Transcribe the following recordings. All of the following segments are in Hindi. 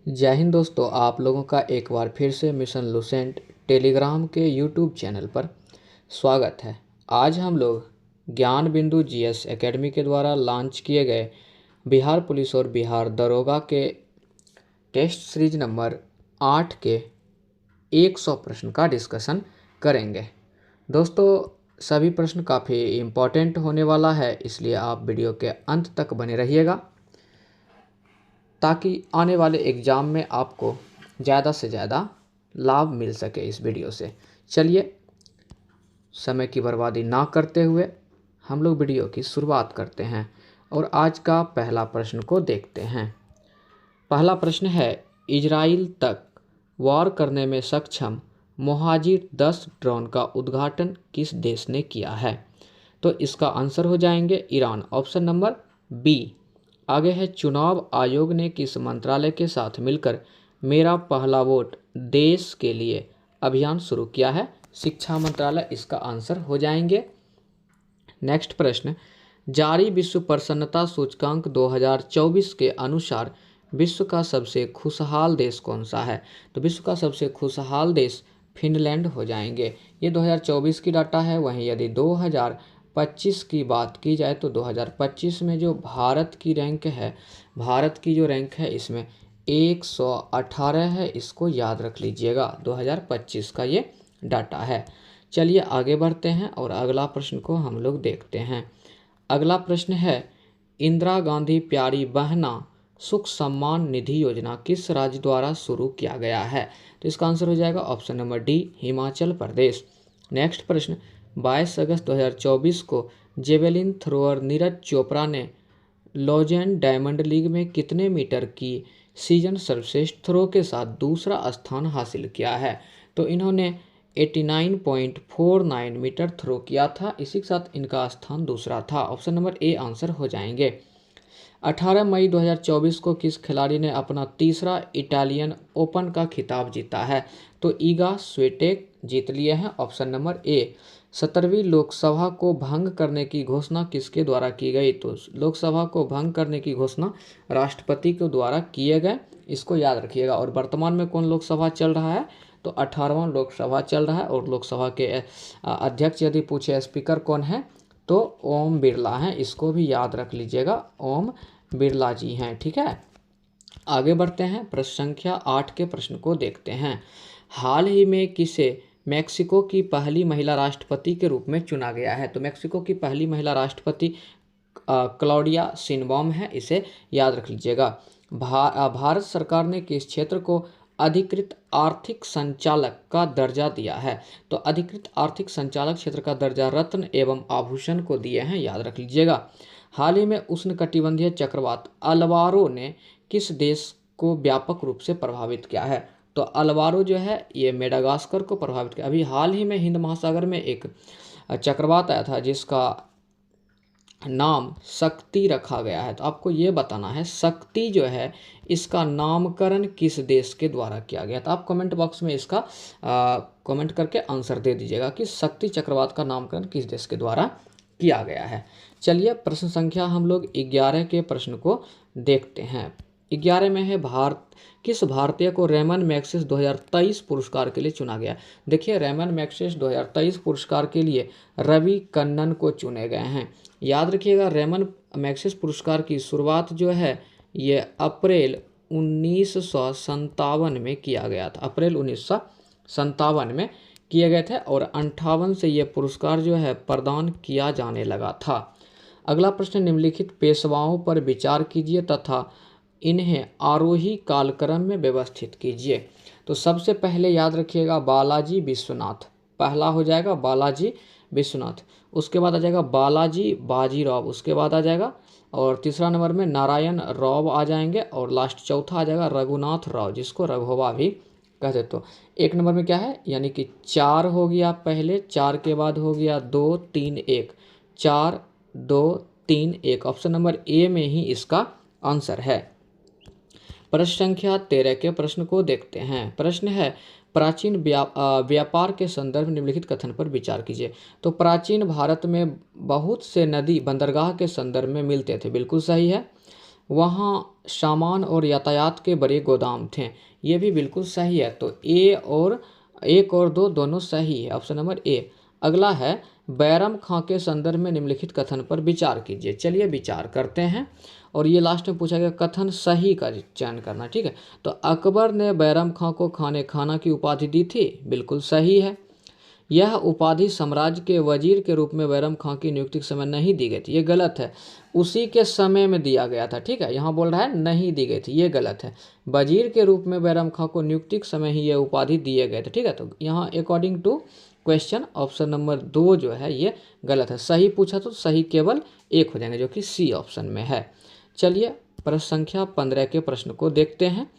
जय हिंद दोस्तों, आप लोगों का एक बार फिर से मिशन लुसेंट टेलीग्राम के यूट्यूब चैनल पर स्वागत है। आज हम लोग ज्ञान बिंदु जीएस एकेडमी के द्वारा लॉन्च किए गए बिहार पुलिस और बिहार दरोगा के टेस्ट सीरीज नंबर 8 के 100 प्रश्न का डिस्कशन करेंगे। दोस्तों, सभी प्रश्न काफ़ी इम्पोर्टेंट होने वाला है, इसलिए आप वीडियो के अंत तक बने रहिएगा ताकि आने वाले एग्ज़ाम में आपको ज़्यादा से ज़्यादा लाभ मिल सके इस वीडियो से। चलिए, समय की बर्बादी ना करते हुए हम लोग वीडियो की शुरुआत करते हैं और आज का पहला प्रश्न को देखते हैं। पहला प्रश्न है, इजराइल तक वार करने में सक्षम मोहाजिर 10 ड्रोन का उद्घाटन किस देश ने किया है? तो इसका आंसर हो जाएंगे ईरान, ऑप्शन नंबर बी। आगे है, चुनाव आयोग ने किस मंत्रालय के साथ मिलकर मेरा पहला वोट देश के लिए अभियान शुरू किया है? शिक्षा मंत्रालय इसका आंसर हो जाएंगे। नेक्स्ट प्रश्न, जारी विश्व प्रसन्नता सूचकांक 2024 के अनुसार विश्व का सबसे खुशहाल देश कौन सा है? तो विश्व का सबसे खुशहाल देश फिनलैंड हो जाएंगे। ये 2024 की डाटा है। वहीं यदि 2025 की बात की जाए तो 2025 में जो भारत की रैंक है, भारत की जो रैंक है इसमें 118 है। इसको याद रख लीजिएगा, 2025 का ये डाटा है। चलिए आगे बढ़ते हैं और अगला प्रश्न को हम लोग देखते हैं। अगला प्रश्न है, इंदिरा गांधी प्यारी बहना सुख सम्मान निधि योजना किस राज्य द्वारा शुरू किया गया है? तो इसका आंसर हो जाएगा option number D, Himachal Pradesh. Next प्रश्न, 22 अगस्त 2024 को जेवेलिन थ्रोअर नीरज चोपड़ा ने लॉजन डायमंड लीग में कितने मीटर की सीजन सर्वश्रेष्ठ थ्रो के साथ दूसरा स्थान हासिल किया है? तो इन्होंने 89.49 मीटर थ्रो किया था। इसी के साथ इनका स्थान दूसरा था। ऑप्शन नंबर ए आंसर हो जाएंगे। 18 मई 2024 को किस खिलाड़ी ने अपना तीसरा इटालियन ओपन का खिताब जीता है? तो ईगा स्विएटेक जीत लिए हैं। Option number A. 17वीं लोकसभा को भंग करने की घोषणा किसके द्वारा की गई? तो लोकसभा को भंग करने की घोषणा राष्ट्रपति के द्वारा किए गए, इसको याद रखिएगा। और वर्तमान में कौन लोकसभा चल रहा है? तो 18वां लोकसभा चल रहा है और लोकसभा के अध्यक्ष यदि पूछे स्पीकर कौन है तो ओम बिरला हैं। इसको भी याद रख लीजिएगा, ओम बिरला जी हैं। ठीक है, आगे बढ़ते हैं। प्रश्न संख्या 8 के प्रश्न को देखते हैं। हाल ही में किसे मेक्सिको की पहली महिला राष्ट्रपति के रूप में चुना गया है? तो मेक्सिको की पहली महिला राष्ट्रपति क्लॉडिया शिनबॉम है, इसे याद रख लीजिएगा। भारत सरकार ने किस क्षेत्र को अधिकृत आर्थिक संचालक का दर्जा दिया है? तो अधिकृत आर्थिक संचालक क्षेत्र का दर्जा रत्न एवं आभूषण को दिए हैं, याद रख लीजिएगा। हाल ही में उष्णकटिबंधीय चक्रवात अल्वारो ने किस देश को व्यापक रूप से प्रभावित किया है? तो अल्वारो जो है ये मेडागास्कर को प्रभावित किया। अभी हाल ही में हिंद महासागर में एक चक्रवात आया था जिसका नाम शक्ति रखा गया है। तो आपको ये बताना है शक्ति जो है इसका नामकरण किस देश के द्वारा किया गया? तो आप कमेंट बॉक्स में इसका कमेंट करके आंसर दे दीजिएगा कि शक्ति चक्रवात का नामकरण किस देश के द्वारा किया गया है। चलिए प्रश्न संख्या हम लोग 11 के प्रश्न को देखते हैं। 11 में है, किस भारतीय को रेमन मैग्सेसे 2023 पुरस्कार के लिए चुना गया? देखिए, रेमन मैग्सेसे 2023 पुरस्कार के लिए रवि कन्नन को चुने गए हैं। याद रखिएगा, रेमन मैग्सेसे पुरस्कार की शुरुआत जो है ये अप्रैल 1957 में किया गया था। अप्रैल 1957 में किए गए थे और 58 से ये पुरस्कार जो है प्रदान किया जाने लगा था। अगला प्रश्न, निम्नलिखित पेशवाओं पर विचार कीजिए तथा इन्हें आरोही कालक्रम में व्यवस्थित कीजिए। तो सबसे पहले याद रखिएगा बालाजी विश्वनाथ, पहला हो जाएगा बालाजी विश्वनाथ। उसके बाद आ जाएगा बालाजी बाजीराव, उसके बाद आ जाएगा और तीसरा नंबर में नारायण राव आ जाएंगे और लास्ट चौथा आ जाएगा रघुनाथ राव, जिसको रघुवा भी कहते। तो एक नंबर में क्या है, यानी कि 4 हो गया पहले, 4 के बाद हो गया 2 3 1, 4 2 3 1। ऑप्शन नंबर ए में ही इसका आंसर है। प्रश्न संख्या 13 के प्रश्न को देखते हैं। प्रश्न है, प्राचीन व्यापार के संदर्भ निम्नलिखित कथन पर विचार कीजिए। तो प्राचीन भारत में बहुत से नदी बंदरगाह के संदर्भ में मिलते थे, बिल्कुल सही है। वहाँ सामान और यातायात के बड़े गोदाम थे। ये भी बिल्कुल सही है। तो ए और 1 और 2 दोनों सही है, ऑप्शन नंबर ए। अगला है बैरम खां के संदर्भ में निम्नलिखित कथन पर विचार कीजिए। चलिए विचार करते हैं। और ये लास्ट में पूछा गया कथन सही का चयन करना, ठीक है। तो अकबर ने बैरम खां को खाने खाना की उपाधि दी थी, बिल्कुल सही है। यह उपाधि साम्राज्य के वजीर के रूप में बैरम खां की नियुक्ति के समय नहीं दी गई थी, ये गलत है। उसी के समय में दिया गया था, ठीक है। यहाँ बोल रहा है नहीं दी गई थी, ये गलत है। वजीर के रूप में बैरम खां को नियुक्ति के समय ही ये उपाधि दिए गए थे, ठीक है। तो यहाँ according to question option number 2 जो है ये गलत है। सही पूछा तो सही केवल 1 हो जाएंगे, जो कि सी ऑप्शन में है। चलिए प्रश्न संख्या 15 के प्रश्न को देखते हैं।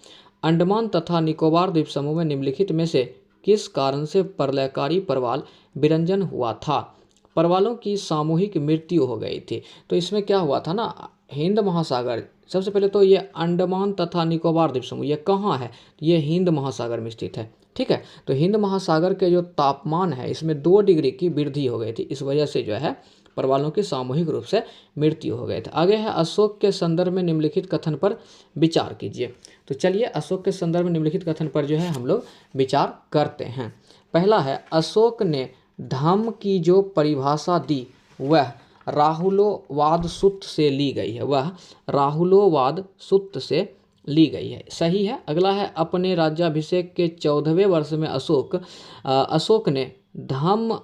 अंडमान तथा निकोबार द्वीप समूह में निम्नलिखित में से किस कारण से प्रलयकारी प्रवाल विरंजन हुआ था? प्रवालों की सामूहिक मृत्यु हो गई थी। तो इसमें क्या हुआ था ना, हिंद महासागर, सबसे पहले तो ये अंडमान तथा निकोबार द्वीप समूह ये कहाँ है? ये हिंद महासागर में स्थित है, ठीक है। तो हिंद महासागर के जो तापमान है इसमें 2 डिग्री की वृद्धि हो गई थी, इस वजह से जो है प्रवालों की सामूहिक रूप से मृत्यु हो गए थे। आगे है अशोक के संदर्भ में निम्नलिखित कथन पर विचार कीजिए। तो चलिए अशोक के संदर्भ में निम्नलिखित कथन पर जो है हम लोग विचार करते हैं। पहला है अशोक ने धम्म की जो परिभाषा दी वह राहुलोवाद सूत्र से ली गई है, वह राहुलोवाद सूत्र से ली गई है, सही है। अगला है अपने राज्याभिषेक के 14वें वर्ष में अशोक ने धम्म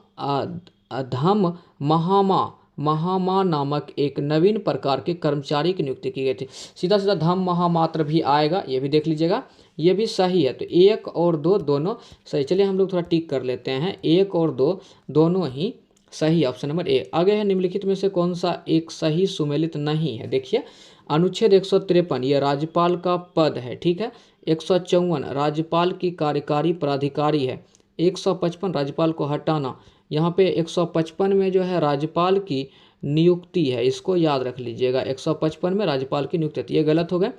महामा नामक एक नवीन प्रकार के कर्मचारी की नियुक्ति की गई थी। सीधा सीधा धम्म महामात्र भी आएगा, ये भी देख लीजिएगा, ये भी सही है। तो 1 और 2 दोनों सही। चलिए हम लोग थोड़ा टिक कर लेते हैं, 1 और 2 दोनों ही सही, ऑप्शन नंबर ए। आगे है निम्नलिखित में से कौन सा एक सही सुमेलित नहीं है? देखिए अनुच्छेद 153 ये राज्यपाल का पद है, ठीक है। 154 राज्यपाल की कार्यकारी प्राधिकारी है। 155 राज्यपाल को हटाना। यहाँ पे 155 में जो है राज्यपाल की नियुक्ति है, इसको याद रख लीजिएगा। 155 में राज्यपाल की नियुक्ति है, ये गलत हो गए।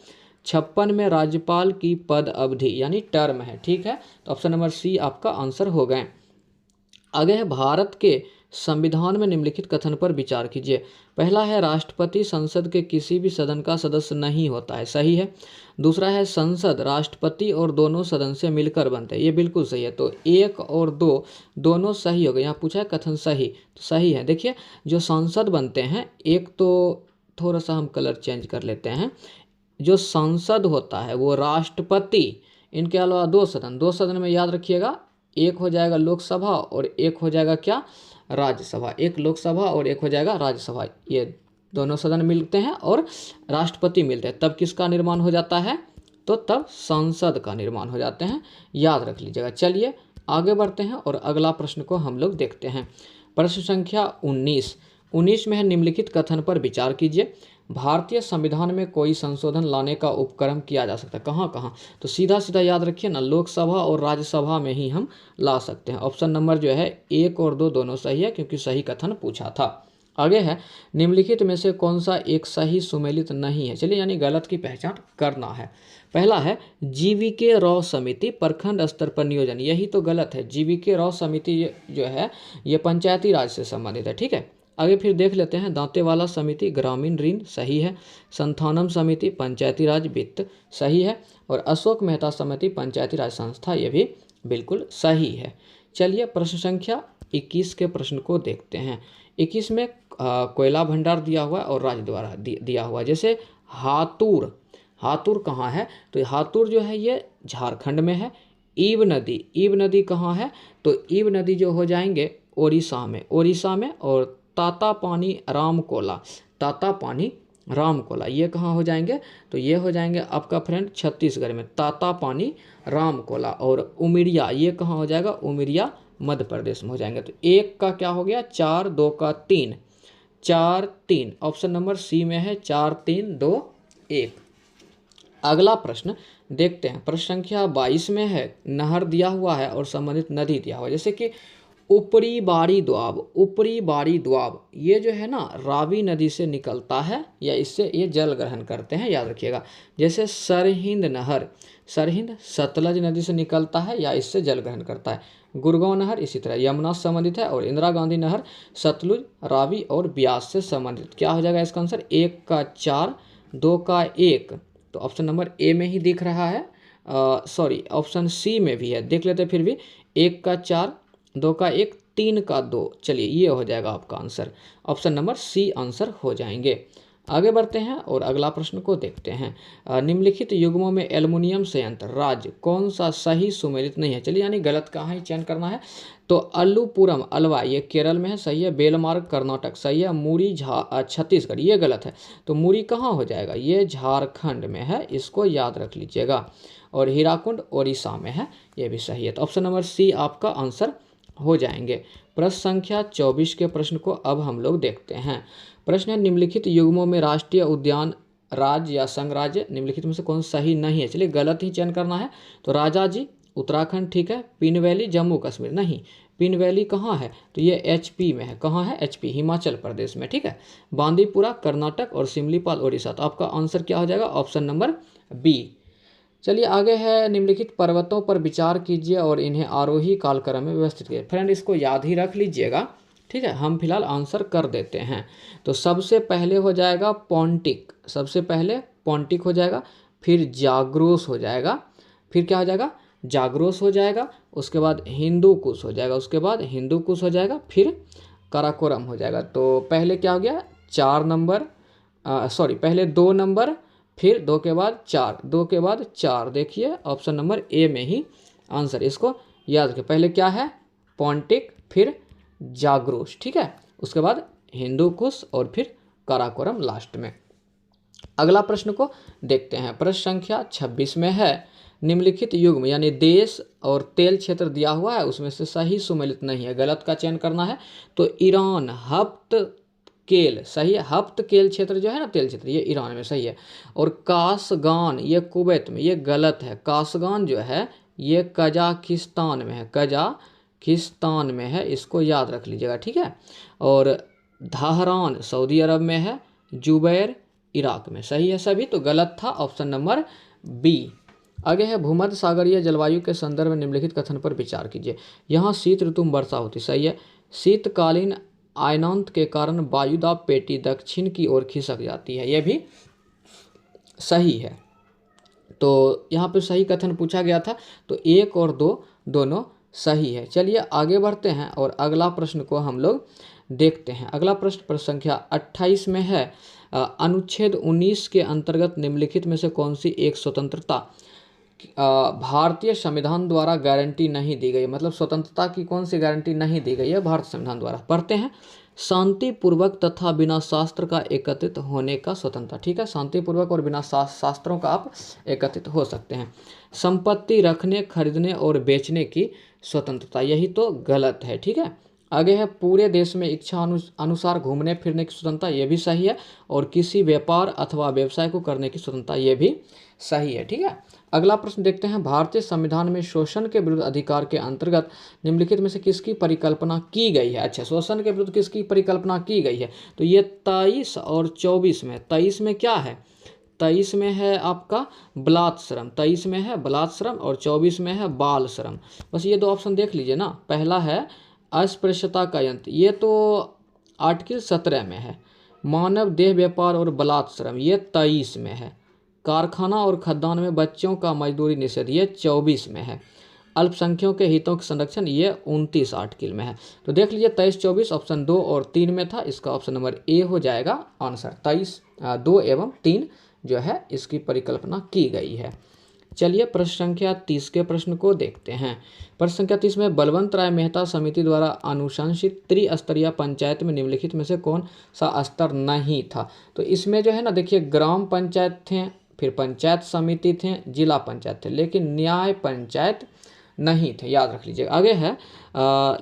56 में राज्यपाल की पद अवधि यानी टर्म है, ठीक है। तो ऑप्शन नंबर सी आपका आंसर हो गए। आगे है भारत के संविधान में निम्नलिखित कथन पर विचार कीजिए। पहला है राष्ट्रपति संसद के किसी भी सदन का सदस्य नहीं होता है, सही है। दूसरा है संसद राष्ट्रपति और दोनों सदन से मिलकर बनते हैं, ये बिल्कुल सही है। तो 1 और 2 दोनों सही हो गए। यहाँ पूछा है कथन सही, तो सही है। देखिए जो सांसद बनते हैं, एक तो थोड़ा सा हम कलर चेंज कर लेते हैं, जो सांसद होता है वो राष्ट्रपति, इनके अलावा 2 सदन, 2 सदन में याद रखिएगा, एक हो जाएगा लोकसभा और एक हो जाएगा क्या, राज्यसभा। एक लोकसभा और एक हो जाएगा राज्यसभा, ये दोनों सदन मिलते हैं और राष्ट्रपति मिलते हैं, तब किसका निर्माण हो जाता है? तो तब संसद का निर्माण हो जाते हैं, याद रख लीजिएगा। चलिए आगे बढ़ते हैं और अगला प्रश्न को हम लोग देखते हैं। प्रश्न संख्या 19 में है निम्नलिखित कथन पर विचार कीजिए। भारतीय संविधान में कोई संशोधन लाने का उपक्रम किया जा सकता है, कहाँ कहाँ? तो सीधा सीधा याद रखिए ना, लोकसभा और राज्यसभा में ही हम ला सकते हैं। ऑप्शन नंबर जो है 1 और 2 दोनों सही है, क्योंकि सही कथन पूछा था। आगे है निम्नलिखित में से कौन सा एक सही सुमेलित नहीं है? चलिए यानी गलत की पहचान करना है। पहला है जीवीके राव समिति प्रखंड स्तर पर नियोजन, यही तो गलत है। जीवीके राव समिति जो है ये पंचायती राज से संबंधित है, ठीक है। आगे फिर देख लेते हैं दांतेवाला समिति ग्रामीण ऋण, सही है। संथानम समिति पंचायती राज वित्त, सही है। और अशोक मेहता समिति पंचायती राज संस्था, ये भी बिल्कुल सही है। चलिए प्रश्न संख्या 21 के प्रश्न को देखते हैं। 21 में कोयला भंडार दिया हुआ है और राज्य द्वारा दिया हुआ है। जैसे हातुर कहाँ है? तो हातुर जो है ये झारखंड में है। ईब नदी कहाँ है? तो ईब नदी जो हो जाएंगे ओडिशा में। और तातापानी रामकोला ये कहाँ हो जाएंगे? तो ये हो जाएंगे आपका फ्रेंड छत्तीसगढ़ में, तातापानी रामकोला। और उमिरिया ये कहाँ हो जाएगा? उमिरिया मध्य प्रदेश में हो जाएंगे। तो 1 का क्या हो गया? 4, 2 का 3, 4 3, ऑप्शन नंबर सी में है 4 3 2 1। अगला प्रश्न देखते हैं। प्रश्न संख्या 22 में है नहर दिया हुआ है और संबंधित नदी दिया हुआ है। जैसे कि ऊपरी बाड़ी द्वाब ये जो है ना रावी नदी से निकलता है या इससे ये जल ग्रहण करते हैं, याद रखिएगा। जैसे सरहिंद सतलज नदी से निकलता है या इससे जल ग्रहण करता है। गुरगांव नहर इसी तरह यमुना से संबंधित है। और इंदिरा गांधी नहर सतलुज, रावी और ब्यास से संबंधित। क्या हो जाएगा इसका आंसर? 1 का 4, 2 का 1, तो ऑप्शन नंबर ए में ही दिख रहा है, सॉरी ऑप्शन सी में भी है, देख लेते फिर भी। 1 का 4, 2 का 1, 3 का 2, चलिए ये हो जाएगा आपका answer, option number C answer हो जाएंगे। आगे बढ़ते हैं और अगला प्रश्न को देखते हैं। निम्नलिखित युग्मों में एल्युमिनियम संयंत्र राज्य कौन सा सही सुमेलित नहीं है, चलिए यानी गलत कहाँ ही चयन करना है। तो अल्लुपुरम अलवा ये केरल में है, सही है। बेलमार्ग कर्नाटक, सही है। मुरी छत्तीसगढ़, ये गलत है। तो मुरी कहाँ हो जाएगा, ये झारखंड में है, इसको याद रख लीजिएगा। और हीराकुंड ओडिशा में है, ये भी सही है। तो ऑप्शन नंबर सी आपका आंसर हो जाएंगे। प्रश्न संख्या 24 के प्रश्न को अब हम लोग देखते हैं। प्रश्न है, निम्नलिखित युग्मों में राष्ट्रीय उद्यान राज्य या संघ राज्य निम्नलिखित में से कौन सही नहीं है, चलिए गलत ही चयन करना है। तो राजा जी उत्तराखंड ठीक है। पिन वैली जम्मू कश्मीर नहीं, पिन वैली कहाँ है, तो ये एचपी में है, कहाँ है, एचपी हिमाचल प्रदेश में, ठीक है। बांदीपुरा कर्नाटक और सिमलीपाल ओडिशा, तो आपका आंसर क्या हो जाएगा, ऑप्शन नंबर बी। चलिए आगे है, निम्नलिखित पर्वतों पर विचार कीजिए और इन्हें आरोही कालक्रम में व्यवस्थित कीजिए। फ्रेंड इसको याद ही रख लीजिएगा, ठीक है। हम फिलहाल आंसर कर देते हैं। तो सबसे पहले हो जाएगा पॉन्टिक, सबसे पहले पॉन्टिक हो जाएगा, फिर जाग्रोस हो जाएगा, फिर क्या हो जाएगा, जाग्रोस हो जाएगा, उसके बाद हिंदू कुश हो जाएगा, उसके बाद हिंदू कुश हो जाएगा, फिर काराकोरम हो जाएगा। तो पहले क्या हो गया, 4 नंबर, सॉरी पहले 2 नंबर, फिर 2 के बाद 4, 2 के बाद 4, देखिए ऑप्शन नंबर ए में ही आंसर, इसको याद रखिए। पहले क्या है, पॉन्टिक, फिर जाग्रोस, ठीक है, उसके बाद हिंदू कुश और फिर काराकोरम लास्ट में। अगला प्रश्न को देखते हैं। प्रश्न संख्या 26 में है, निम्नलिखित युग्म यानी देश और तेल क्षेत्र दिया हुआ है, उसमें से सही सुमेलित नहीं है, गलत का चयन करना है। तो ईरान हफ्त केल सही है, हफ्त केल क्षेत्र जो है ना तेल क्षेत्र, ये ईरान में सही है। और कासगान ये कुवैत में, ये गलत है। कासगान जो है ये कजाकिस्तान में है, कजाकिस्तान में है, इसको याद रख लीजिएगा, ठीक है। और धाहरान सऊदी अरब में है, जुबैर इराक में, सही है सभी, तो गलत था ऑप्शन नंबर बी। आगे है, भूमध्य सागरीय जलवायु के संदर्भ में निम्नलिखित कथन पर विचार कीजिए। यहाँ शीत ऋतु में वर्षा होती, सही है। शीतकालीन आयनांत के कारण वायुदाब पेटी दक्षिण की ओर खिसक जाती है, यह भी सही है। तो यहाँ पे सही कथन पूछा गया था, तो 1 और 2 दोनों सही है। चलिए आगे बढ़ते हैं और अगला प्रश्न को हम लोग देखते हैं। अगला प्रश्न संख्या 28 में है, अनुच्छेद 19 के अंतर्गत निम्नलिखित में से कौन सी एक स्वतंत्रता भारतीय संविधान द्वारा गारंटी नहीं दी गई, मतलब स्वतंत्रता की कौन सी गारंटी नहीं दी गई है भारतीय संविधान द्वारा। पढ़ते हैं, शांतिपूर्वक तथा बिना शास्त्र का एकत्रित होने का स्वतंत्रता, ठीक है, शांतिपूर्वक और बिना शास्त्रों का आप एकत्रित हो सकते हैं। संपत्ति रखने, खरीदने और बेचने की स्वतंत्रता, यही तो गलत है, ठीक है। आगे है, पूरे देश में इच्छा अनुसार घूमने फिरने की स्वतंत्रता, ये भी सही है। और किसी व्यापार अथवा व्यवसाय को करने की स्वतंत्रता, ये भी सही है, ठीक है। अगला प्रश्न देखते हैं, भारतीय संविधान में शोषण के विरुद्ध अधिकार के अंतर्गत निम्नलिखित में से किसकी परिकल्पना की गई है। अच्छा, शोषण के विरुद्ध किसकी परिकल्पना की गई है, तो ये 23 और 24 में, 23 में क्या है, 23 में है आपका बलात् श्रम, 23 में है बलात् श्रम और 24 में है बाल श्रम। बस ये 2 ऑप्शन देख लीजिए ना। पहला है अस्पृश्यता का यंत्र, ये तो आर्टिकल 17 में है। मानव देह व्यापार और बलात् श्रम, ये 23 में है। कारखाना और खदान में बच्चों का मजदूरी निषेध, ये 24 में है। अल्पसंख्यकों के हितों के संरक्षण, ये 29 आर्टिकल में है। तो देख लीजिए 23, 24 ऑप्शन 2 और 3 में था, इसका ऑप्शन नंबर ए हो जाएगा आंसर। 23, 2 एवं 3 जो है इसकी परिकल्पना की गई है। चलिए प्रश्न संख्या 30 के प्रश्न को देखते हैं। प्रश्न संख्या 30 में, बलवंत राय मेहता समिति द्वारा अनुशंसित त्रिस्तरीय पंचायत में निम्नलिखित में से कौन सा स्तर नहीं था। तो इसमें जो है ना देखिए, ग्राम पंचायत थे, फिर पंचायत समिति थे, जिला पंचायत थे, लेकिन न्याय पंचायत नहीं थे, याद रख लीजिए। आगे है,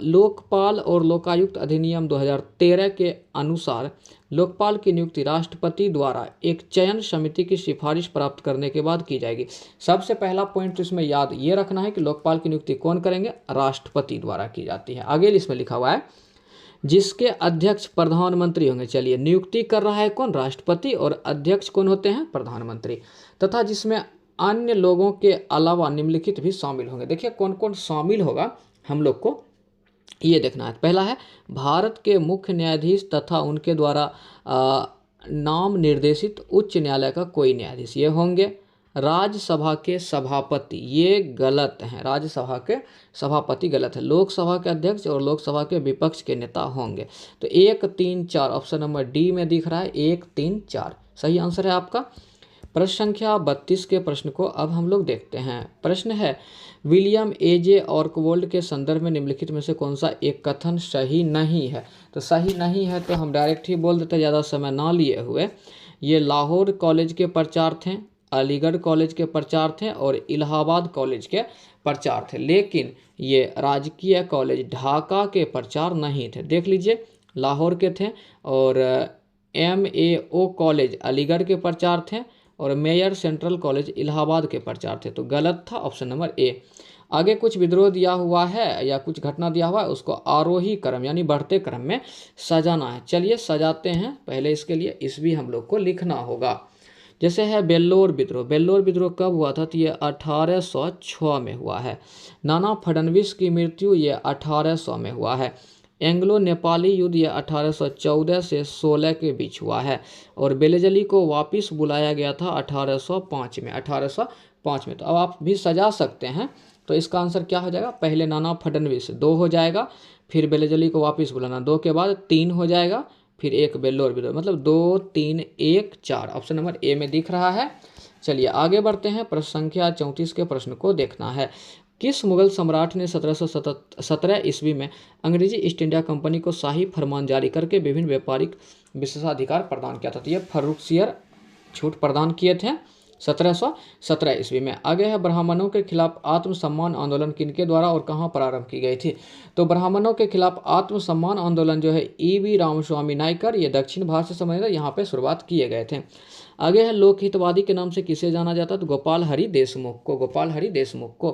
लोकपाल और लोकायुक्त अधिनियम 2013 के अनुसार लोकपाल की नियुक्ति राष्ट्रपति द्वारा एक चयन समिति की सिफारिश प्राप्त करने के बाद की जाएगी। सबसे पहला पॉइंट इसमें याद ये रखना है कि लोकपाल की नियुक्ति कौन करेंगे, राष्ट्रपति द्वारा की जाती है। आगे इसमें लिखा हुआ है, जिसके अध्यक्ष प्रधानमंत्री होंगे। चलिए, नियुक्ति कर रहा है कौन, राष्ट्रपति, और अध्यक्ष कौन होते हैं, प्रधानमंत्री, तथा जिसमें अन्य लोगों के अलावा निम्नलिखित भी शामिल होंगे। देखिए कौन कौन शामिल होगा हम लोग को ये देखना है। पहला है, भारत के मुख्य न्यायाधीश तथा उनके द्वारा नाम निर्देशित उच्च न्यायालय का कोई न्यायाधीश, ये होंगे राज्यसभा के सभापति, ये गलत हैं। राज्यसभा के सभापति गलत है। लोकसभा के अध्यक्ष और लोकसभा के विपक्ष के नेता होंगे। तो 1, 3, 4 ऑप्शन नंबर डी में दिख रहा है, 1, 3, 4 सही आंसर है आपका। प्रश्न संख्या 32 के प्रश्न को अब हम लोग देखते हैं। प्रश्न है विलियम एजे ऑर्कवोल्ड के संदर्भ में निम्नलिखित में से कौन सा एक कथन सही नहीं है। तो सही नहीं है तो हम डायरेक्ट ही बोल देते, ज़्यादा समय ना लिए हुए। ये लाहौर कॉलेज के प्रचार थे, अलीगढ़ कॉलेज के प्रचार थे और इलाहाबाद कॉलेज के प्रचार थे, लेकिन ये राजकीय कॉलेज ढाका के प्रचार नहीं थे। देख लीजिए, लाहौर के थे और MAO कॉलेज अलीगढ़ के प्रचार थे और मेयर सेंट्रल कॉलेज इलाहाबाद के प्रचार थे। तो गलत था ऑप्शन नंबर ए। आगे कुछ विद्रोह दिया हुआ है या कुछ घटना दिया हुआ है, उसको आरोही क्रम यानी बढ़ते क्रम में सजाना है। चलिए सजाते हैं। पहले इसके लिए ईस्वी हम लोग को लिखना होगा। जैसे है बेल्लोर विद्रोह। बेल्लोर विद्रोह कब हुआ था? तो ये 1806 में हुआ है। नाना फडणवीस की मृत्यु ये 1800 में हुआ है। एंग्लो नेपाली युद्ध ये 1814 से 16 के बीच हुआ है और बेलेजली को वापस बुलाया गया था 1805 में। 1805 में। तो अब आप भी सजा सकते हैं। तो इसका आंसर क्या हो जाएगा? पहले नाना फडणवीस 2 हो जाएगा, फिर बेलेजली को वापस बुलाना 2 के बाद 3 हो जाएगा, फिर एक बेल्लोर विद्रोह, मतलब 2, 3, 1, 4 ऑप्शन नंबर ए में दिख रहा है। चलिए आगे बढ़ते हैं। प्रश्न संख्या 34 के प्रश्न को देखना है। किस मुगल सम्राट ने 1717 ईस्वी में अंग्रेजी ईस्ट इंडिया कंपनी को शाही फरमान जारी करके विभिन्न व्यापारिक विशेषाधिकार प्रदान किया था? तो ये फर्रुखसियर छूट प्रदान किए थे 1717 ईस्वी में। आगे है ब्राह्मणों के खिलाफ आत्मसम्मान आंदोलन किनके द्वारा और कहाँ प्रारंभ की गई थी? तो ब्राह्मणों के खिलाफ आत्मसम्मान आंदोलन जो है EV रामस्वामी नायकर, ये दक्षिण भारत से संबंधित यहाँ पे शुरुआत किए गए थे। आगे है लोकहितवादी के नाम से किसे जाना जाता है? तो गोपाल हरि देशमुख को, गोपाल हरि देशमुख को।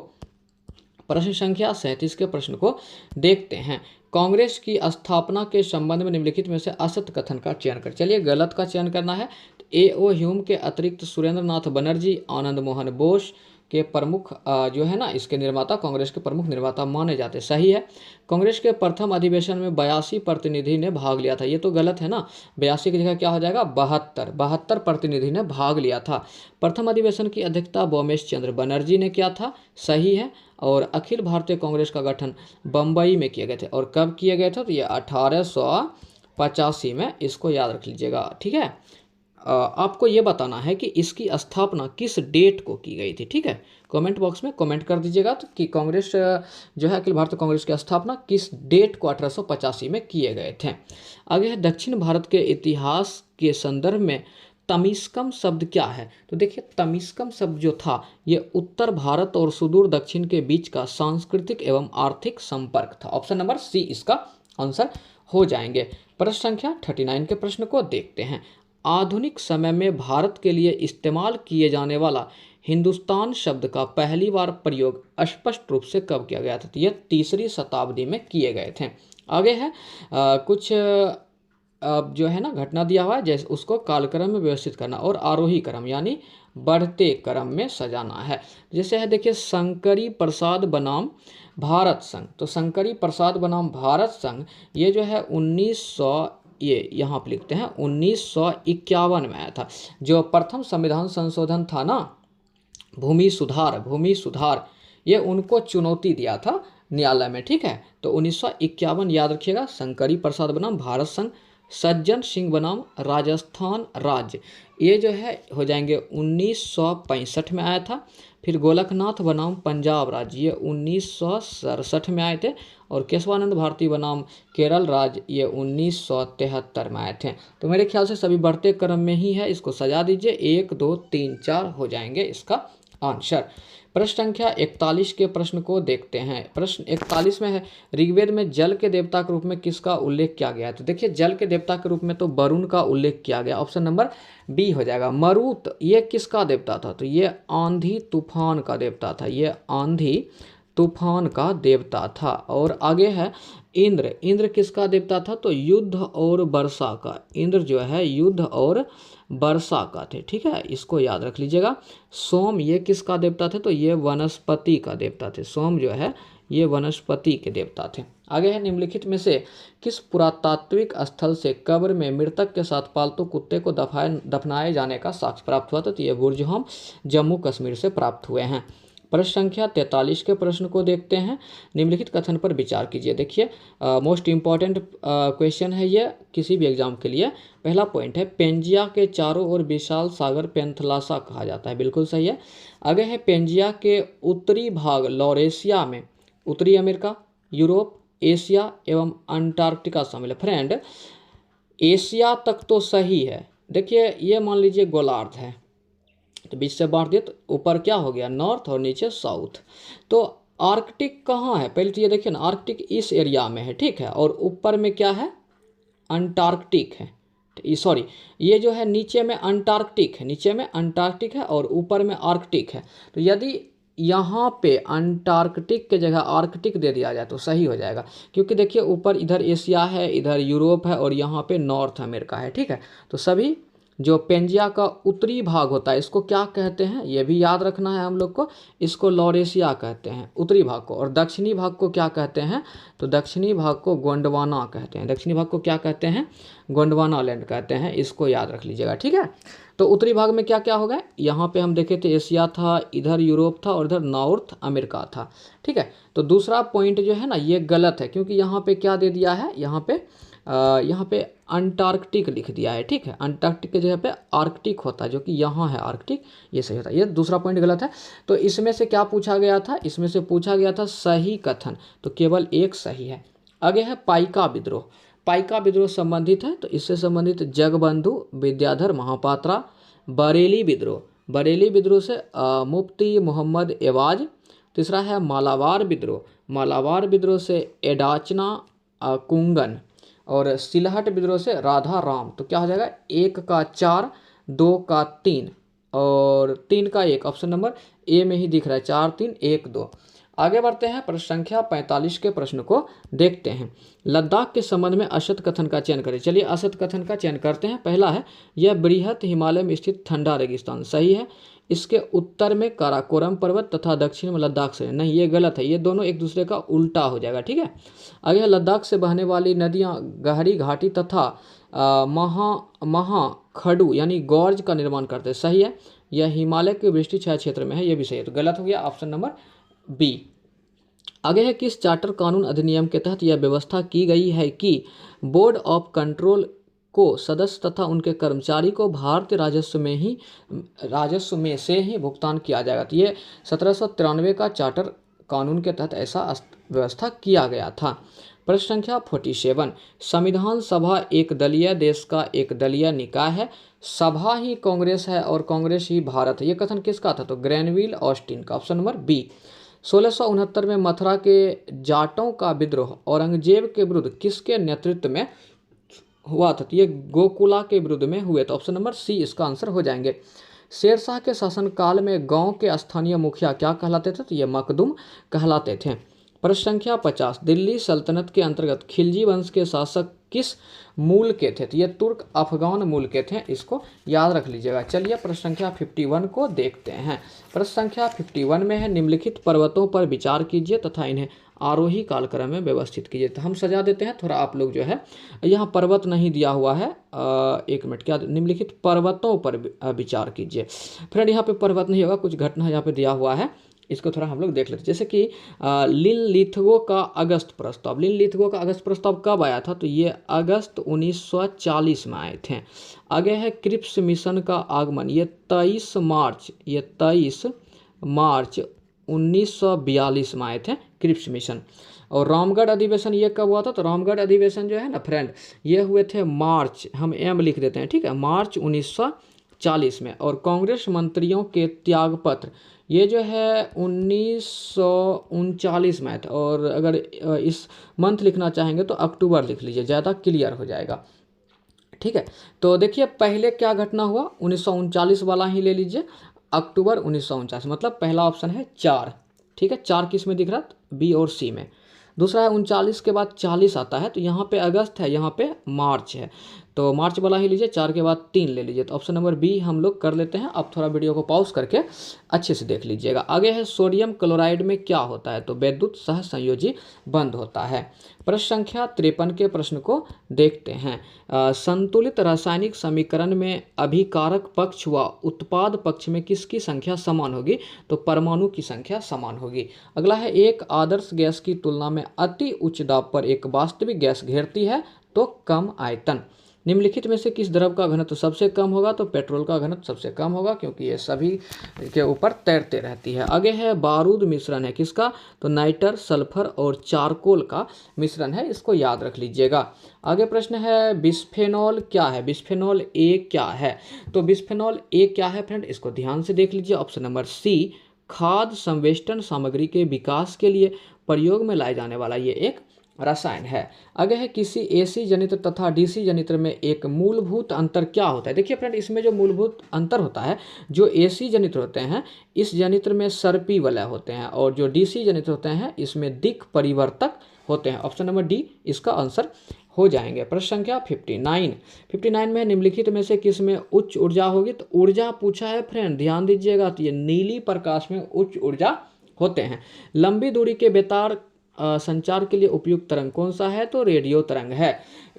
प्रश्न संख्या 37 के प्रश्न को देखते हैं। कांग्रेस की स्थापना के संबंध में निम्नलिखित में से असत्य कथन का चयन कर। चलिए गलत का चयन करना है। A.O. ह्यूम के अतिरिक्त सुरेंद्र नाथ बनर्जी, आनंद मोहन बोस के प्रमुख जो है ना, इसके निर्माता, कांग्रेस के प्रमुख निर्माता माने जाते। सही है। कांग्रेस के प्रथम अधिवेशन में 82 प्रतिनिधि ने भाग लिया था। ये तो गलत है ना, 82 की जगह क्या हो जाएगा? 72 प्रतिनिधि ने भाग लिया था। प्रथम अधिवेशन की अध्यक्षता बोमेश चंद्र बनर्जी ने किया था। सही है। और अखिल भारतीय कांग्रेस का गठन बम्बई में किए गए थे। और कब किए गए थे? तो ये 1885 में, इसको याद रख लीजिएगा। ठीक है। आपको ये बताना है कि इसकी स्थापना किस डेट को की गई थी। ठीक है, कमेंट बॉक्स में कमेंट कर दीजिएगा तो कि कांग्रेस जो है अखिल भारतीय कांग्रेस की स्थापना किस डेट को 1885 में किए गए थे। आगे है दक्षिण भारत के इतिहास के संदर्भ में तमिस्कम शब्द क्या है? तो देखिए तमिस्कम शब्द जो था ये उत्तर भारत और सुदूर दक्षिण के बीच का सांस्कृतिक एवं आर्थिक संपर्क था। ऑप्शन नंबर सी इसका आंसर हो जाएंगे। प्रश्न संख्या 39 के प्रश्न को देखते हैं। आधुनिक समय में भारत के लिए इस्तेमाल किए जाने वाला हिंदुस्तान शब्द का पहली बार प्रयोग स्पष्ट रूप से कब किया गया था? तो ये 3री शताब्दी में किए गए थे। आगे है कुछ जो है ना घटना दिया हुआ है, जैसे उसको कालक्रम में व्यवस्थित करना और आरोही क्रम यानी बढ़ते क्रम में सजाना है। जैसे है देखिए शंकरी प्रसाद बनाम भारत संघ। तो शंकरी प्रसाद बनाम भारत संघ ये जो है 1900 ये यहाँ पर लिखते हैं 1951 में आया था। जो प्रथम संविधान संशोधन था ना, भूमि सुधार ये उनको चुनौती दिया था न्यायालय में। ठीक है, तो 1951 याद रखिएगा। शंकरी प्रसाद बनाम भारत संघ, सज्जन सिंह बनाम राजस्थान राज्य ये जो है हो जाएंगे 1965 में आया था। फिर गोलकनाथ बनाम पंजाब राज्य ये 1967 में आए थे और केशवानंद भारती बनाम केरल राज्य ये 1973 में आए थे। तो मेरे ख्याल से सभी बढ़ते क्रम में ही है, इसको सजा दीजिए। 1, 2, 3, 4 हो जाएंगे इसका आंसर। प्रश्न संख्या 41 के प्रश्न को देखते हैं। प्रश्न 41 में है ऋग्वेद में जल के देवता के रूप में किसका उल्लेख किया गया है? तो देखिए जल के देवता के रूप में तो वरुण का उल्लेख किया गया। ऑप्शन नंबर बी हो जाएगा। मरुत ये किसका देवता था? तो ये आंधी तूफान का देवता था। ये आंधी तूफान का देवता था। और आगे है इंद्र, इंद्र किसका देवता था? तो युद्ध और वर्षा का। इंद्र जो है युद्ध और वर्षा का थे, ठीक है, इसको याद रख लीजिएगा। सोम ये किसका देवता थे? तो ये वनस्पति का देवता थे। सोम जो है ये वनस्पति के देवता थे। आगे है निम्नलिखित में से किस पुरातात्विक स्थल से कब्र में मृतक के साथ पालतू कुत्ते को दफनाए जाने का साक्ष्य प्राप्त हुआ था? तो ये बुर्जहोम जम्मू कश्मीर से प्राप्त हुए हैं। प्रश्न संख्या 43 के प्रश्न को देखते हैं। निम्नलिखित कथन पर विचार कीजिए। देखिए मोस्ट इम्पॉर्टेंट क्वेश्चन है ये किसी भी एग्जाम के लिए। पहला पॉइंट है पेंजिया के चारों ओर विशाल सागर पेंथलासा कहा जाता है, बिल्कुल सही है। आगे है पेंजिया के उत्तरी भाग लॉरेशिया में उत्तरी अमेरिका, यूरोप, एशिया एवं अंटार्कटिका शामिल है। फ्रेंड एशिया तक तो सही है। देखिए ये मान लीजिए गोलार्ध है, तो बीच से बांट दिए तो ऊपर क्या हो गया? नॉर्थ और नीचे साउथ। तो आर्कटिक कहाँ है? पहले तो ये देखिए ना, आर्कटिक इस एरिया में है, ठीक है, और ऊपर में क्या है? अंटार्कटिक है। सॉरी, ये जो है नीचे में अंटार्कटिक है, नीचे में अंटार्कटिक है और ऊपर में आर्कटिक है। तो यदि यहाँ पे अंटार्कटिक के जगह आर्कटिक दे दिया जाए तो सही हो जाएगा, क्योंकि देखिए ऊपर इधर एशिया है, इधर यूरोप है और यहाँ पे नॉर्थ अमेरिका है, ठीक है। तो सभी जो पेंजिया का उत्तरी भाग होता है इसको क्या कहते हैं? ये भी याद रखना है हम लोग को। इसको लॉरेशिया कहते हैं उत्तरी भाग को, और दक्षिणी भाग को क्या कहते हैं? तो दक्षिणी भाग को गोंडवाना कहते हैं। दक्षिणी भाग को क्या कहते हैं? गोंडवाना लैंड कहते हैं, इसको याद रख लीजिएगा, ठीक है। तो उत्तरी भाग में क्या क्या होगा? यहाँ पे हम देखे थे एशिया था, इधर यूरोप था और इधर नॉर्थ अमेरिका था, ठीक है। तो दूसरा पॉइंट जो है ना ये गलत है, क्योंकि यहाँ पे क्या दे दिया है? यहाँ पे अंटार्कटिक लिख दिया है, ठीक है। अंटार्कटिक के जगह पे आर्कटिक होता है, जो कि यहाँ है आर्कटिक, ये सही होता है। ये दूसरा पॉइंट गलत है। तो इसमें से क्या पूछा गया था? इसमें से पूछा गया था सही कथन, तो केवल एक सही है। आगे है पाइका विद्रोह। पाइका विद्रोह संबंधित है, तो इससे संबंधित जगबंधु विद्याधर महापात्रा। बरेली विद्रोह, बरेली विद्रोह से मुफ्ती मोहम्मद एवाज। तीसरा है मालाबार विद्रोह, मालाबार विद्रोह से एडाचना कुंगन। और सिलहट विद्रोह से राधा राम। तो क्या हो जाएगा? 1 का 4, 2 का 3 और 3 का 1। ऑप्शन नंबर ए में ही दिख रहा है, 4 3 1 2। आगे बढ़ते हैं, प्रश्न संख्या 45 के प्रश्न को देखते हैं। लद्दाख के संबंध में असत कथन का चयन करें। चलिए असत कथन का चयन करते हैं। पहला है यह बृहत हिमालय में स्थित ठंडा रेगिस्तान, सही है। इसके उत्तर में काराकोरम पर्वत तथा दक्षिण में लद्दाख से, नहीं ये गलत है, ये दोनों एक दूसरे का उल्टा हो जाएगा, ठीक है। आगे लद्दाख से बहने वाली नदियाँ गहरी घाटी तथा महाखडू यानी गॉर्ज का निर्माण करते हैं, सही है। यह हिमालय के वृष्टि छाया क्षेत्र में है, यह भी सही है। तो गलत हो गया ऑप्शन नंबर बी। आगे है किस चार्टर कानून अधिनियम के तहत यह व्यवस्था की गई है कि बोर्ड ऑफ कंट्रोल को सदस्य तथा उनके कर्मचारी को भारतीय राजस्व में से ही भुगतान किया जाएगा। तो ये 1793 का चार्टर कानून के तहत ऐसा व्यवस्था किया गया था। प्रश्न संख्या 47, संविधान सभा एक दलीय देश का एक दलीय निकाय है, सभा ही कांग्रेस है और कांग्रेस ही भारत है। ये कथन किसका था? तो ग्रैनविल ऑस्टिन का, ऑप्शन नंबर बी। 1669 में मथुरा के जाटों का विद्रोह औरंगजेब के विरुद्ध किसके नेतृत्व में हुआ था? तो ये गोकुला के विरुद्ध में हुए, तो ऑप्शन नंबर सी इसका आंसर हो जाएंगे। शेरशाह के शासनकाल में गांव के स्थानीय मुखिया क्या कहलाते थे? तो ये मखदूम कहलाते थे। प्रश्न संख्या 50, दिल्ली सल्तनत के अंतर्गत खिलजी वंश के शासक किस मूल के थे? तो ये तुर्क अफगान मूल के थे, इसको याद रख लीजिएगा। चलिए प्रश्न संख्या 51 को देखते हैं। प्रश्न संख्या 51 में है निम्नलिखित पर्वतों पर विचार कीजिए तथा इन्हें आरोही कालक्रम में व्यवस्थित कीजिए। तो हम सजा देते हैं, थोड़ा आप लोग जो है यहाँ पर्वत नहीं दिया हुआ है, एक मिनट, क्या निम्नलिखित पर्वतों पर विचार कीजिए। फ्रेंड यहाँ पे पर्वत नहीं होगा, कुछ घटना यहाँ पे दिया हुआ है, इसको थोड़ा हम लोग देख लेते हैं। जैसे कि लिनलिथगो का अगस्त प्रस्ताव, लिनलिथगो का अगस्त प्रस्ताव कब आया था? तो ये अगस्त 1940 में आए थे। आगे है क्रिप्स मिशन का आगमन, ये 23 मार्च 1942 में आए थे क्रिप्स मिशन। और रामगढ़ अधिवेशन ये कब हुआ था? तो रामगढ़ अधिवेशन जो है ना फ्रेंड, ये हुए थे मार्च, हम एम लिख देते हैं, ठीक है, मार्च 1940 में। और कांग्रेस मंत्रियों के त्यागपत्र ये जो है 1939 में था। और अगर इस मंथ लिखना चाहेंगे तो अक्टूबर लिख लीजिए, ज़्यादा क्लियर हो जाएगा, ठीक है। तो देखिए पहले क्या घटना हुआ, 1939 वाला ही ले लीजिए, अक्टूबर 1949, मतलब पहला ऑप्शन है 4, ठीक है, 4 किस में दिख रहा है, बी और सी में। दूसरा है 39 के बाद 40 आता है, तो यहाँ पे अगस्त है, यहाँ पे मार्च है, तो मार्च वाला ही लीजिए, 4 के बाद 3 ले लीजिए, तो ऑप्शन नंबर बी हम लोग कर लेते हैं। अब थोड़ा वीडियो को पॉज करके अच्छे से देख लीजिएगा। आगे है सोडियम क्लोराइड में क्या होता है, तो विद्युत सह संयोजी बंद होता है। प्रश्न संख्या 53 के प्रश्न को देखते हैं। संतुलित रासायनिक समीकरण में अभिकारक पक्ष व उत्पाद पक्ष में किसकी संख्या समान होगी, तो परमाणु की संख्या समान होगी। अगला है एक आदर्श गैस की तुलना में अति उच्च दाब पर एक वास्तविक गैस घेरती है तो कम आयतन। निम्नलिखित में से किस द्रव का घनत्व सबसे कम होगा, तो पेट्रोल का घनत्व सबसे कम होगा, क्योंकि ये सभी के ऊपर तैरते रहती है। आगे है बारूद मिश्रण है किसका, तो नाइटर, सल्फर और चारकोल का मिश्रण है, इसको याद रख लीजिएगा। आगे प्रश्न है बिस्फेनॉल क्या है, बिस्फेनॉल ए क्या है, तो बिस्फेनॉल ए क्या है फ्रेंड, इसको ध्यान से देख लीजिए। ऑप्शन नंबर सी, खाद्य संवेष्टन सामग्री के विकास के लिए प्रयोग में लाए जाने वाला ये एक रसायन है। आगे है किसी एसी जनित्र तथा डीसी जनित्र में एक मूलभूत अंतर क्या होता है। देखिए फ्रेंड, इसमें जो मूलभूत अंतर होता है, जो एसी जनित्र होते हैं इस जनित्र में सर्पी वलय होते हैं, और जो डीसी जनित्र होते हैं इसमें दिक् परिवर्तक होते हैं। ऑप्शन नंबर डी इसका आंसर हो जाएंगे। प्रश्न संख्या 59 में निम्नलिखित में से किस में उच्च ऊर्जा होगी, तो ऊर्जा पूछा है फ्रेंड, ध्यान दीजिएगा, तो ये नीली प्रकाश में उच्च ऊर्जा होते हैं। लंबी दूरी के बेतार संचार के लिए उपयुक्त तरंग कौन सा है, तो रेडियो तरंग है।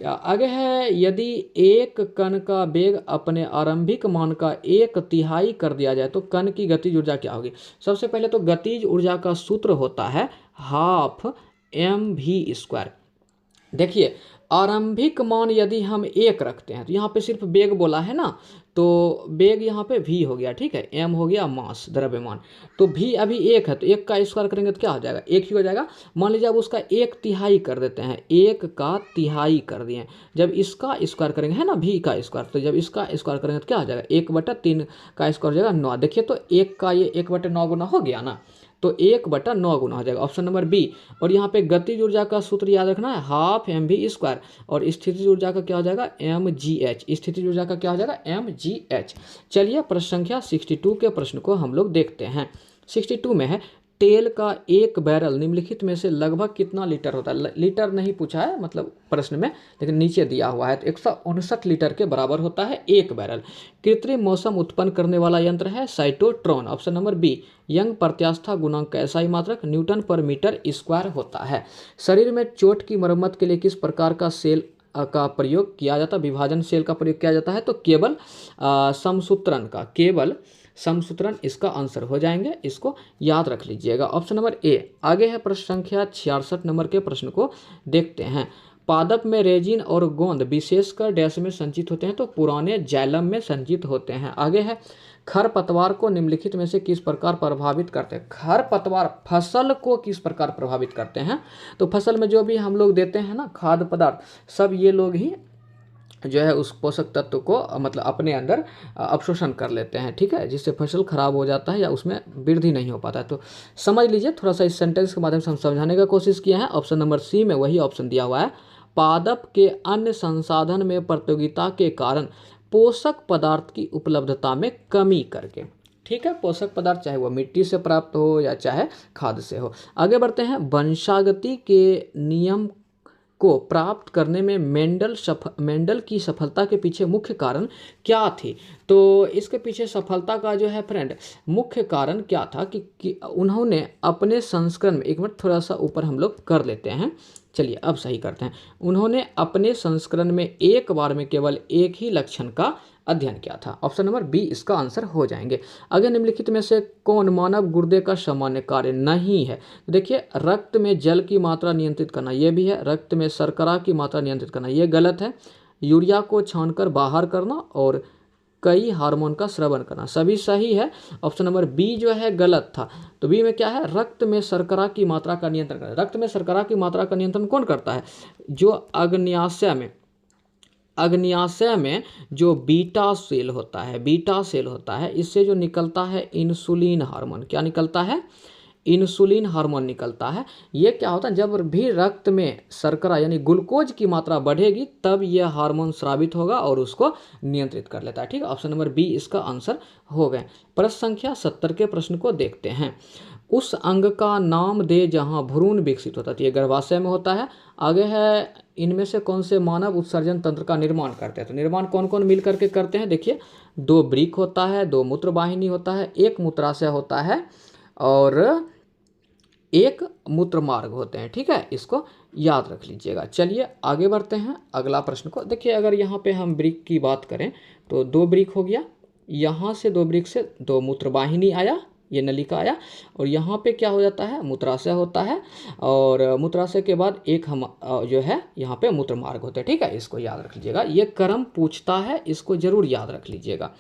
आगे है यदि एक कण का वेग अपने आरंभिक मान का 1/3 कर दिया जाए तो कण की गतिज ऊर्जा क्या होगी। सबसे पहले तो गतिज ऊर्जा का सूत्र होता है ½ mv²। देखिए आरंभिक मान यदि हम 1 रखते हैं, तो यहाँ पे सिर्फ वेग बोला है ना, तो वेग यहाँ पे v हो गया, ठीक है, m हो गया मास द्रव्यमान, तो v अभी 1 है, तो 1 का स्क्वायर करेंगे तो क्या हो जाएगा, 1 ही हो जाएगा। मान लीजिए अब उसका 1/3 कर देते हैं, 1/3 कर दिए, जब इसका स्क्वायर करेंगे है ना v का स्क्वायर, तो जब इसका स्क्वायर करेंगे तो क्या हो जाएगा, 1/3 का स्क्वायर हो जाएगा 9। देखिए तो 1 का ये 1/9 गुना हो गया ना, तो 1/9 गुना हो जाएगा, ऑप्शन नंबर बी। और यहाँ पे गतिज ऊर्जा का सूत्र याद रखना है, ½ mv², और स्थितिज ऊर्जा का क्या हो जाएगा, mgh, स्थितिज ऊर्जा का क्या हो जाएगा, mgh। चलिए प्रश्न संख्या 62 के प्रश्न को हम लोग देखते हैं। 62 में है तेल का एक बैरल निम्नलिखित में से लगभग कितना लीटर होता है। लीटर नहीं पूछा है मतलब प्रश्न में, लेकिन नीचे दिया हुआ है, तो 159 लीटर के बराबर होता है एक बैरल। कृत्रिम मौसम उत्पन्न करने वाला यंत्र है cyclotron. Option number B. Young प्रत्यास्था गुणांक का एसआई मात्रक न्यूटन पर मीटर स्क्वायर होता है। शरीर में चोट की मरम्मत के लिए किस प्रकार का सेल का प्रयोग किया जाता है, विभाजन सेल का प्रयोग किया जाता है, तो केवल समसूत्रण का, केवल समसूत्रण इसका आंसर हो जाएंगे, इसको याद रख लीजिएगा। ऑप्शन नंबर ए। आगे है प्रश्न संख्या 66 नंबर के प्रश्न को देखते हैं। पादप में रेजिन और गोंद विशेषकर डैश में संचित होते हैं, तो पुराने जाइलम में संचित होते हैं। आगे है खरपतवार को निम्नलिखित में से किस प्रकार प्रभावित करते हैं। खरपतवार फसल को किस प्रकार प्रभावित करते हैं, तो फसल में जो भी हम लोग देते हैं ना खाद्य पदार्थ, सब ये लोग ही जो है उस पोषक तत्व को मतलब अपने अंदर अवशोषण कर लेते हैं, ठीक है, जिससे फसल खराब हो जाता है या उसमें वृद्धि नहीं हो पाता है। तो समझ लीजिए, थोड़ा सा इस सेंटेंस के माध्यम से हम समझाने का कोशिश किया है। ऑप्शन नंबर सी में वही ऑप्शन दिया हुआ है, पादप के अन्य संसाधन में प्रतियोगिता के कारण पोषक पदार्थ की उपलब्धता में कमी करके, ठीक है, पोषक पदार्थ चाहे वह मिट्टी से प्राप्त हो या चाहे खाद से हो। आगे बढ़ते हैं। वंशागति के नियम को प्राप्त करने में मेंडल की सफलता के पीछे मुख्य कारण क्या थी, तो इसके पीछे सफलता का जो है फ्रेंड मुख्य कारण क्या था कि उन्होंने अपने संस्करण में, एक मिनट थोड़ा सा ऊपर हम लोग कर लेते हैं, चलिए अब सही करते हैं। उन्होंने अपने संस्करण में एक बार में केवल एक ही लक्षण का अध्ययन किया था। ऑप्शन नंबर बी इसका आंसर हो जाएंगे। अगर निम्नलिखित में से कौन मानव गुर्दे का सामान्य कार्य नहीं है, देखिए रक्त में जल की मात्रा नियंत्रित करना ये भी है, रक्त में शर्करा की मात्रा नियंत्रित करना ये गलत है, यूरिया को छानकर बाहर करना और कई हार्मोन का स्रावन करना सभी सही है। ऑप्शन नंबर बी जो है गलत था, तो बी में क्या है, रक्त में शर्करा की मात्रा का नियंत्रण करना। रक्त में शर्करा की मात्रा का नियंत्रण कौन करता है, जो अग्न्याशय में जो बीटा सेल होता है, इससे जो निकलता है इंसुलिन हार्मोन, क्या निकलता है, इंसुलिन हार्मोन निकलता है। ये क्या होता है, जब भी रक्त में शर्करा यानी ग्लूकोज की मात्रा बढ़ेगी तब यह हार्मोन स्रावित होगा और उसको नियंत्रित कर लेता है, ठीक है। ऑप्शन नंबर बी इसका आंसर हो गए। प्रश्न संख्या 70 के प्रश्न को देखते हैं। उस अंग का नाम दे जहाँ भ्रूण विकसित होता है, तो ये गर्भाशय में होता है। आगे है, इनमें से कौन से मानव उत्सर्जन तंत्र का निर्माण करते हैं, तो निर्माण कौन कौन मिल करके करते हैं, देखिए 2 वृक्क होता है, 2 मूत्रवाहिनी होता है, 1 मूत्राशय होता है और 1 मूत्र मार्ग होते हैं। ठीक है, इसको याद रख लीजिएगा। चलिए आगे बढ़ते हैं अगला प्रश्न को। देखिए अगर यहाँ पे हम वृक्क की बात करें तो 2 वृक्क हो गया, यहाँ से 2 वृक्क से 2 मूत्रवाहिनी आया, ये नलिका आया, और यहाँ पे क्या हो जाता है, मूत्राशय होता है, और मूत्राशय के बाद एक हम जो है यहाँ पे मूत्र मार्ग होता है। ठीक है, इसको याद रख लीजिएगा, ये क्रम पूछता है, इसको जरूर याद रख लीजिएगा।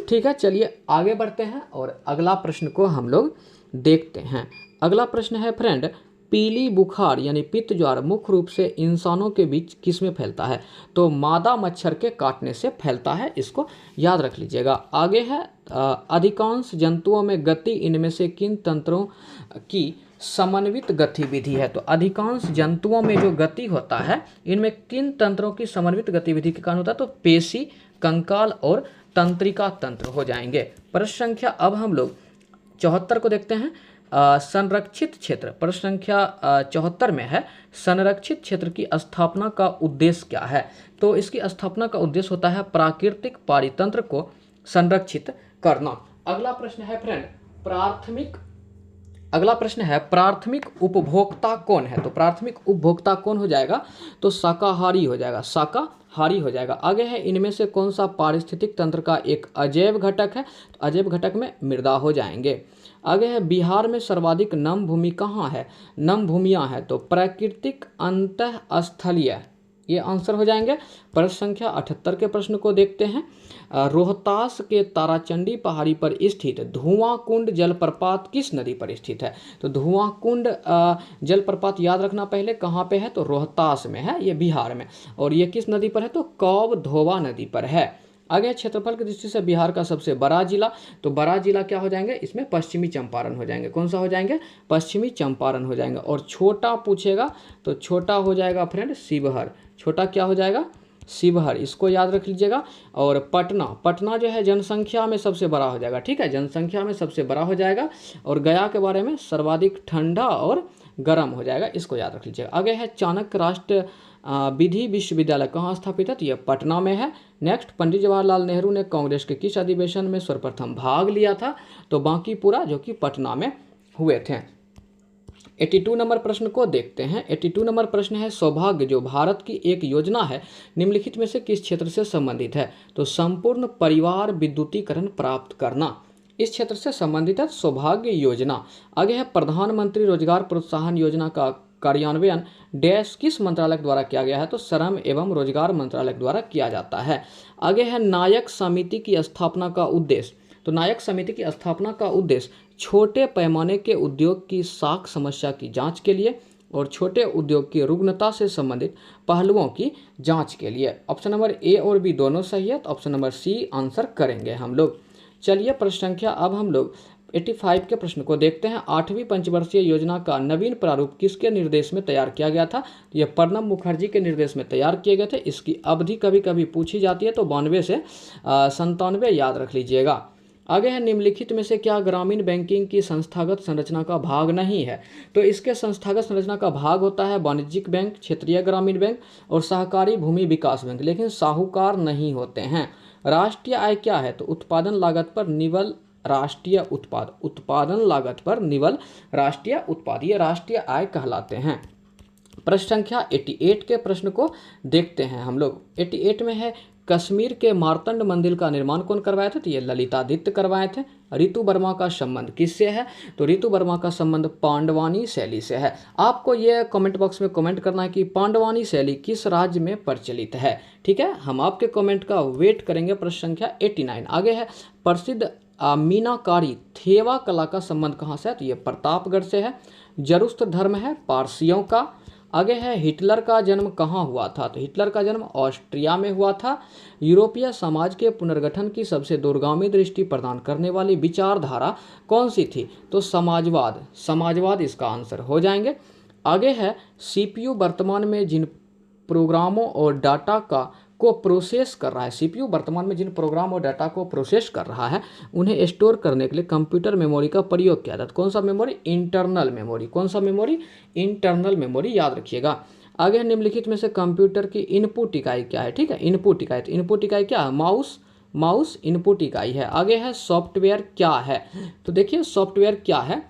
ठीक है, चलिए आगे बढ़ते हैं और अगला प्रश्न को हम लोग देखते हैं। अगला प्रश्न है फ्रेंड, पीली बुखार यानी पित्त ज्वर मुख्य रूप से इंसानों के बीच किस में फैलता है, तो मादा मच्छर के काटने से फैलता है, इसको याद रख लीजिएगा। आगे है, अधिकांश जंतुओं में गति इनमें से किन तंत्रों की समन्वित गतिविधि है, तो अधिकांश जंतुओं में जो गति होता है इनमें किन तंत्रों की समन्वित गतिविधि के कारण होता है, तो पेशी, कंकाल और तंत्रिका तंत्र हो जाएंगे। प्रश्न संख्या अब हम लोग 74 को देखते हैं। संरक्षित क्षेत्र, प्रश्न संख्या 74 में है, संरक्षित क्षेत्र की स्थापना का उद्देश्य क्या है, तो इसकी स्थापना का उद्देश्य होता है प्राकृतिक पारितंत्र को संरक्षित करना। अगला प्रश्न है फ्रेंड, प्राथमिक उपभोक्ता कौन है, तो प्राथमिक उपभोक्ता कौन हो जाएगा, तो शाकाहारी हो जाएगा, शाकाहारी हो जाएगा। आगे है, इनमें से कौन सा पारिस्थितिक तंत्र का एक अजैव घटक है, तो अजैव घटक में मृदा हो जाएंगे। आगे है, बिहार में सर्वाधिक नम भूमि कहाँ है, नम भूमियाँ हैं, तो प्राकृतिक अंतःस्थलीय, ये आंसर हो जाएंगे। प्रश्न संख्या 78 के प्रश्न को देखते हैं। रोहतास के ताराचंडी पहाड़ी पर स्थित धुआं कुंड जलप्रपात किस नदी पर स्थित है, तो धुआं कुंड जलप्रपात याद रखना पहले कहाँ पे है, तो रोहतास में है, ये बिहार में, और ये किस नदी पर है, तो कौब धोवा नदी पर है। आगे क्षेत्रफल की दृष्टि से बिहार का सबसे बड़ा जिला, तो बड़ा जिला क्या हो जाएंगे, इसमें पश्चिमी चंपारण हो जाएंगे। कौन सा हो जाएंगे, पश्चिमी चंपारण हो जाएंगे। और छोटा पूछेगा तो छोटा हो जाएगा फ्रेंड शिवहर, छोटा क्या हो जाएगा, शिवहर, इसको याद रख लीजिएगा। और पटना जो है जनसंख्या में सबसे बड़ा हो जाएगा। ठीक है, जनसंख्या में सबसे बड़ा हो जाएगा। और गया के बारे में सर्वाधिक ठंडा और गर्म हो जाएगा, इसको याद रख लीजिएगा। आगे है, चाणक्य राष्ट्र विधि विश्वविद्यालय कहाँ स्थापित है, तो यह पटना में है। नेक्स्ट, पंडित जवाहरलाल नेहरू ने कांग्रेस के किस अधिवेशन में सर्वप्रथम भाग लिया था, तो बांकीपुरा, जो कि पटना में हुए थे। 82 नंबर प्रश्न को देखते हैं। 82 नंबर प्रश्न है, सौभाग्य जो भारत की एक योजना है निम्नलिखित में से किस क्षेत्र से संबंधित है, तो संपूर्ण परिवार विद्युतीकरण प्राप्त करना, इस क्षेत्र से संबंधित है सौभाग्य योजना। आगे है, प्रधानमंत्री रोजगार प्रोत्साहन योजना का कार्यान्वयन डैश किस मंत्रालय द्वारा किया गया है, तो श्रम एवं रोजगार मंत्रालय द्वारा किया जाता है। आगे है, नायक समिति की स्थापना का उद्देश्य, तो नायक समिति की स्थापना का उद्देश्य छोटे पैमाने के उद्योग की साख समस्या की जांच के लिए और छोटे उद्योग की रुग्णता से संबंधित पहलुओं की जांच के लिए। ऑप्शन नंबर ए और बी दोनों सही है, तो ऑप्शन नंबर सी आंसर करेंगे हम लोग। चलिए प्रश्न संख्या अब हम लोग 85 के प्रश्न को देखते हैं। 8वीं पंचवर्षीय योजना का नवीन प्रारूप किसके निर्देश में तैयार किया गया था, यह प्रणब मुखर्जी के निर्देश में तैयार किए गए थे। इसकी अवधि कभी कभी पूछी जाती है, तो 92 से 97 याद रख लीजिएगा। आगे है, निम्नलिखित में से क्या ग्रामीण बैंकिंग की संस्थागत संरचना का भाग नहीं है, तो इसके संस्थागत संरचना का भाग होता है वाणिज्यिक बैंक, क्षेत्रीय ग्रामीण बैंक और सहकारी भूमि विकास बैंक, लेकिन साहूकार नहीं होते हैं। राष्ट्रीय आय क्या है, तो उत्पादन लागत पर निवल राष्ट्रीय उत्पादन लागत पर निवल राष्ट्रीय उत्पाद, ये राष्ट्रीय आय कहलाते हैं। प्रश्न संख्या 88 के प्रश्न को देखते हैं हम लोग। 88 में है, कश्मीर के मार्तंड मंदिर का निर्माण कौन करवाए थे, तो ये ललितादित्य करवाए थे। ऋतु वर्मा का संबंध किससे है, तो ऋतु वर्मा का संबंध पांडवानी शैली से है। आपको ये कमेंट बॉक्स में कमेंट करना है कि पांडवानी शैली किस राज्य में प्रचलित है। ठीक है, हम आपके कमेंट का वेट करेंगे। प्रश्न संख्या 89 आगे है, प्रसिद्ध मीनाकारी थेवा कला का संबंध कहाँ से है, तो ये प्रतापगढ़ से है। जरुस्त्र धर्म है पारसियों का। आगे है, हिटलर का जन्म कहाँ हुआ था, तो हिटलर का जन्म ऑस्ट्रिया में हुआ था। यूरोपीय समाज के पुनर्गठन की सबसे दूरगामी दृष्टि प्रदान करने वाली विचारधारा कौन सी थी, तो समाजवाद इसका आंसर हो जाएंगे। आगे है, CPU वर्तमान में जिन प्रोग्रामों और डाटा का को प्रोसेस कर रहा है, सीपीयू वर्तमान में जिन प्रोग्राम और डाटा को प्रोसेस कर रहा है उन्हें स्टोर करने के लिए कंप्यूटर मेमोरी का प्रयोग किया जाता है। कौन सा मेमोरी? Internal memory. कौन सा मेमोरी? इंटरनल मेमोरी, याद रखिएगा। आगे है निम्नलिखित में से कंप्यूटर की इनपुट इकाई क्या है? ठीक है, इनपुट इकाई। तो इनपुट इकाई क्या है? माउस इनपुट इकाई है। आगे है सॉफ्टवेयर क्या है? तो देखिए सॉफ्टवेयर क्या है,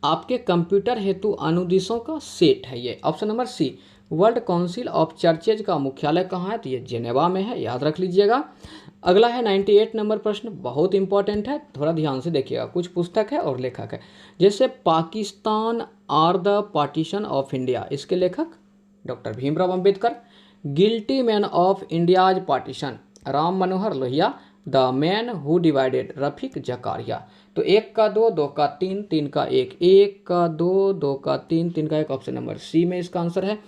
आपके कंप्यूटर हेतु अनुदेशों का सेट है ये। Option number C. World Council of Churches का मुख्यालय कहाँ है? तो ये जेनेवा में है, याद रख लीजिएगा। अगला है 98 नंबर प्रश्न, बहुत इंपॉर्टेंट है, थोड़ा ध्यान से देखिएगा। कुछ पुस्तक है और लेखक है, जैसे Pakistan or the Partition of India, इसके लेखक doctor Bhimrao Ambedkar. Guilty Men of India's Partition, Ram Manohar Lohia. The Man Who Divided, Rafiq Zakaria. तो 1 का 2, 2 का 3, 3 का 1, 1 का 2, 2 का 3, 3 का 1, ऑप्शन नंबर सी में इसका आंसर है।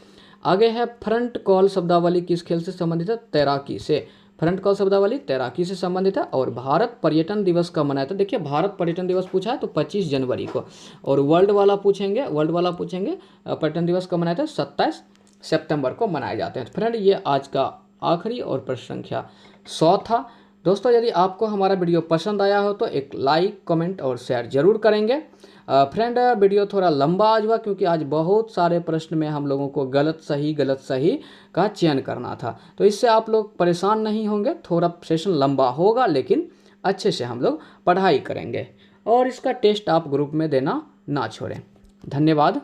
आगे है फ्रंट कॉल शब्दावली किस खेल से संबंधित है? तैराकी से। फ्रंट कॉल शब्दावली तैराकी से संबंधित है। और भारत पर्यटन दिवस कब मनाया था? देखिए भारत पर्यटन दिवस पूछा है तो 25 जनवरी को। और वर्ल्ड वाला पूछेंगे पर्यटन दिवस कब मनाया था? 27 सितंबर को मनाए जाते हैं। फ्रेंड ये आज का आखिरी और प्रश्न संख्या 100 था। दोस्तों यदि आपको हमारा वीडियो पसंद आया हो तो एक लाइक, कमेंट और शेयर जरूर करेंगे। फ्रेंड वीडियो थोड़ा लंबा आज हुआ क्योंकि आज बहुत सारे प्रश्न में हम लोगों को गलत सही का चयन करना था, तो इससे आप लोग परेशान नहीं होंगे। थोड़ा सेशन लंबा होगा लेकिन अच्छे से हम लोग पढ़ाई करेंगे, और इसका टेस्ट आप ग्रुप में देना ना छोड़ें। धन्यवाद।